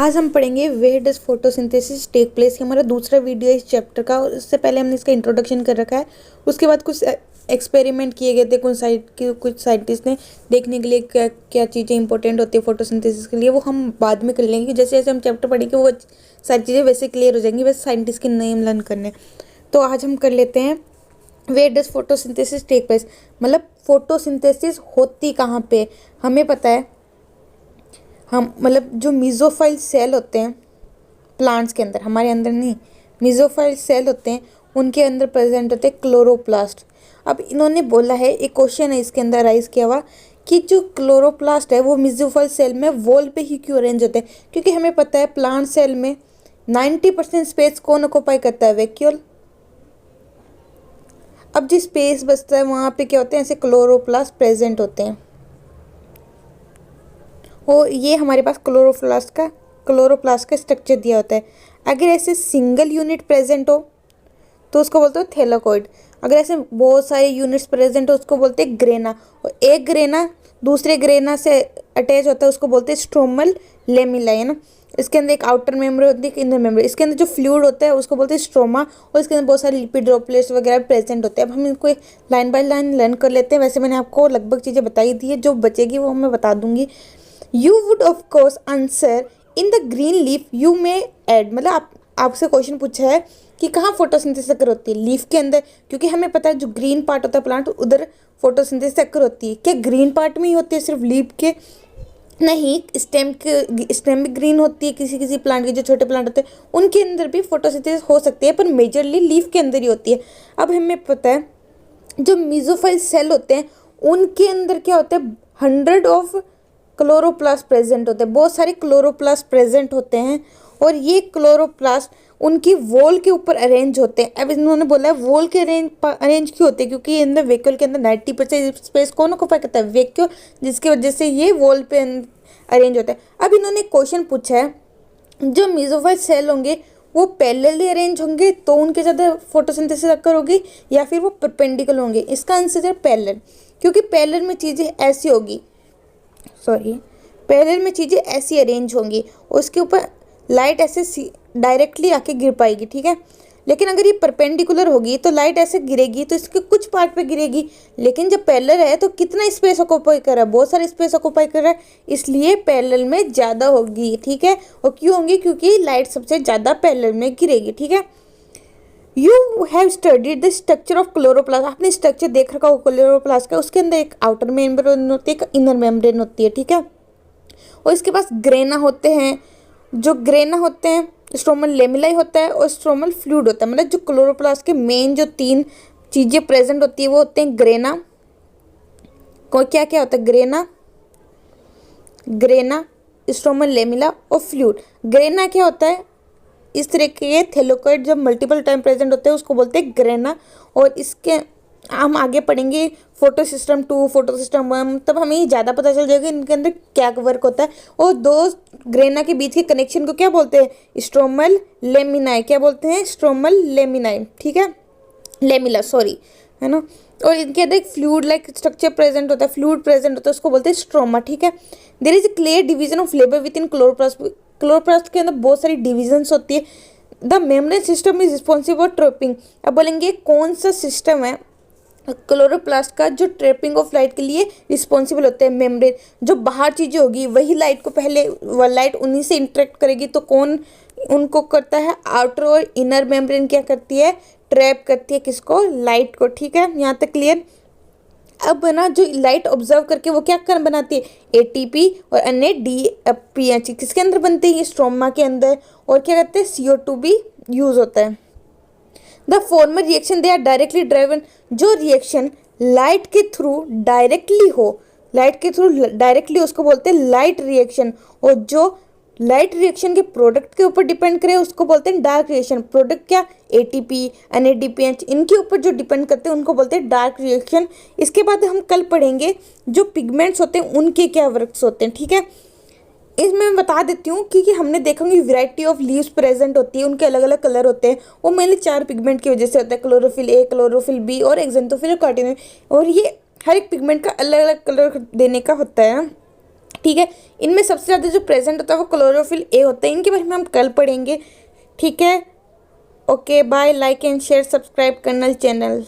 आज हम पढ़ेंगे वे डज फोटोसिंथेसिस टेक प्लेस। हमारा दूसरा वीडियो है इस चैप्टर का। और इससे पहले हमने इसका इंट्रोडक्शन कर रखा है। उसके बाद कुछ एक्सपेरिमेंट किए गए थे कुछ साइंटिस्ट ने देखने के लिए क्या क्या चीज़ें इंपॉर्टेंट होती है फोटोसिंथेसिस के लिए। वो हम बाद में कर लेंगे। जैसे जैसे हम चैप्टर पढ़ेंगे वो सारी चीज़ें वैसे क्लियर हो जाएंगी, वैसे साइंटिस्ट के नेम लर्न करने। तो आज हम कर लेते हैं वे डज फोटोसिंथेसिस टेक प्लेस, मतलब फोटोसिंथेसिस होती कहाँ पे। हमें पता है, हम मतलब जो मीजोफाइल सेल होते हैं प्लांट्स के अंदर, हमारे अंदर नहीं, मीजोफाइल सेल होते हैं उनके अंदर प्रेजेंट होते हैं क्लोरोप्लास्ट। अब इन्होंने बोला है, एक क्वेश्चन है इसके अंदर राइज किया हुआ कि जो क्लोरोप्लास्ट है वो मीजोफाइल सेल में वॉल पे ही क्यों अरेंज होते हैं। क्योंकि हमें पता है प्लांट सेल में 90% स्पेस कौन ऑक्यूपाई करता है, वैक्यूल। अब जो स्पेस बचता है वहाँ पे क्या होते हैं, ऐसे क्लोरोप्लास्ट प्रेजेंट होते हैं। और ये हमारे पास क्लोरोप्लास्ट का स्ट्रक्चर दिया होता है। अगर ऐसे सिंगल यूनिट प्रेजेंट हो तो उसको बोलते हैं थैलाकोइड। अगर ऐसे बहुत सारे यूनिट्स प्रेजेंट हो उसको बोलते हैं ग्रेना। और एक ग्रेना दूसरे ग्रेना से अटैच होता है उसको बोलते हैं स्ट्रोमल लेमिला, है ना। इसके अंदर एक आउटर मेम्ब्रेन होती है, एक इनर मेम्ब्रेन। इसके अंदर जो फ्लूइड होता है उसको बोलते हैं स्ट्रोमा। और इसके अंदर बहुत सारे लिपिड ड्रॉपलेट्स वगैरह प्रेजेंट होते हैं। अब हम इनको लाइन बाय लाइन लर्न कर लेते हैं। वैसे मैंने आपको लगभग चीज़ें बताई दी है, जो बचेगी वो मैं बता दूंगी। You would of course answer in the green leaf you may add, मतलब आपसे क्वेश्चन पूछा है कि कहाँ फोटोसिंथेसिस अकर होती है, लीफ के अंदर। क्योंकि हमें पता है जो ग्रीन पार्ट होता है प्लांट उधर फोटोसिंथेसिस अकर होती है। क्या ग्रीन पार्ट में ही होती है सिर्फ लीफ के? नहीं, स्टेम भी ग्रीन होती है किसी किसी प्लांट के, जो छोटे प्लांट होते हैं उनके अंदर भी फोटोसिंथेसिस हो सकती है, पर मेजरली लीफ के अंदर ही होती है। अब हमें पता है जो मीजोफाइल सेल होते हैं उनके अंदर क्या होता है, 100 ऑफ क्लोरोप्लास्ट प्रेजेंट होते हैं, बहुत सारे क्लोरोप्लास्ट प्रेजेंट होते हैं। और ये क्लोरोप्लास्ट उनकी वॉल के ऊपर अरेंज होते हैं। अब इन्होंने बोला है वॉल के अरेंज क्यों होते हैं, क्योंकि अंदर वैक्यूल के अंदर 90% स्पेस कौन ऑक्यूपाई करता है, वैक्यूल, जिसकी वजह से ये वॉल पे अरेंज होता है। अब इन्होंने क्वेश्चन पूछा है जो मीजोफाइल सेल होंगे वो पैरेलली अरेंज होंगे तो उनके ज़्यादा फोटोसिंथेसिस अकर होगी, या फिर वो परपेंडिकुलर होंगे। इसका आंसर है पैरेलल, क्योंकि पैरेलल में चीज़ें ऐसी होगी, पैरेलल में चीज़ें ऐसी अरेंज होंगी और उसके ऊपर लाइट ऐसे डायरेक्टली आके गिर पाएगी, ठीक है। लेकिन अगर ये परपेंडिकुलर होगी तो लाइट ऐसे गिरेगी तो इसके कुछ पार्ट पे गिरेगी। लेकिन जब पैरेलल है तो कितना स्पेस ऑक्यूपाई कर रहा है, बहुत सारे स्पेस ऑक्यूपाई कर रहा है, इसलिए पैरेलल में ज़्यादा होगी, ठीक है। और क्यों होंगी, क्योंकि लाइट सबसे ज़्यादा पैरेलल में गिरेगी, ठीक है। You have studied the structure of chloroplast, आपने स्ट्रक्चर देख रखा हो क्लोरोप्लास्ट का। उसके अंदर एक आउटर मेम्ब्रेन होती है, एक इनर मेम्ब्रेन होती है, ठीक है। और इसके पास ग्रेना होते हैं। जो ग्रेना होते हैं स्ट्रोमल लेमिलाई होता है और स्ट्रोमल फ्लूइड होता है। मतलब जो क्लोरोप्लास्ट के मेन जो 3 चीज़ें प्रेजेंट होती है वो होते हैं ग्रेना को, क्या क्या होता है, ग्रेना स्ट्रोमल लेमिला और फ्लूइड। ग्रेना क्या होता है, इस तरह के थैलाकोइड जब मल्टीपल टाइम प्रेजेंट होते हैं उसको बोलते हैं ग्रेना। और इसके हम आगे पढ़ेंगे फोटो सिस्टम 2, फोटो सिस्टम 1, तब हमें ज़्यादा पता चल जाएगा इनके अंदर क्या वर्क होता है। और 2 ग्रेना के बीच के कनेक्शन को क्या बोलते हैं, स्ट्रोमल लेमिनाई। क्या बोलते हैं, स्ट्रोमल लेमिनाई, ठीक है, लेमिला, सॉरी, है ना। और इनके अंदर एक फ्लूइड लाइक स्ट्रक्चर प्रेजेंट होता है, फ्लूइड प्रेजेंट होता है, उसको बोलते हैं स्ट्रोमा, ठीक है। There is a clear division of labour within chloroplast. Chloroplast के अंदर बहुत सारी डिविजन्स होती है। The membrane system is responsible for trapping. अब बोलेंगे कौन सा सिस्टम है क्लोरोप्लास्ट का जो ट्रैपिंग ऑफ लाइट के लिए रिस्पॉन्सिबल होते हैं। मेम्ब्रेन, जो बाहर चीज़ें होगी वही लाइट को पहले, लाइट उन्हीं से इंटरेक्ट करेगी, तो कौन उनको करता है, आउटर और इनर मेम्ब्रेन क्या करती है, ट्रैप करती है किसको, लाइट को, ठीक है। यहाँ तक क्लियर। अब ना जो लाइट ऑब्जर्व करके वो क्या कर बनाती है, एटीपी और अन्य डीएपीएच किसके अंदर बनते हैं, स्ट्रोमा के अंदर। और क्या करते हैं, CO2 भी यूज होता है। The former reaction they are directly driven, जो रिएक्शन लाइट के थ्रू डायरेक्टली हो, लाइट के थ्रू डायरेक्टली उसको बोलते हैं लाइट रिएक्शन। और जो लाइट रिएक्शन के प्रोडक्ट के ऊपर डिपेंड करे उसको बोलते हैं डार्क रिएक्शन। प्रोडक्ट क्या, ATP, NADPH, इनके ऊपर जो डिपेंड करते हैं उनको बोलते हैं डार्क रिएक्शन। इसके बाद हम कल पढ़ेंगे जो पिगमेंट्स होते हैं उनके क्या वर्क्स होते हैं, ठीक है। इसमें मैं बता देती हूँ, क्योंकि हमने देखा कि वैरायटी ऑफ लीव्स प्रेजेंट होती है, उनके अलग अलग कलर होते हैं। वो मेनली 4 पिगमेंट की वजह से होता है, क्लोरोफिल A, क्लोरोफिल B और एक्जेंथोफिल और कार्टिनोइड। और ये हर एक पिगमेंट का अलग अलग कलर देने का होता है, ठीक है। इनमें सबसे ज़्यादा जो प्रेजेंट होता है वो क्लोरोफिल ए होता है। इनके बारे में हम कल पढ़ेंगे, ठीक है। Okay bye, like and share, subscribe करना चैनल।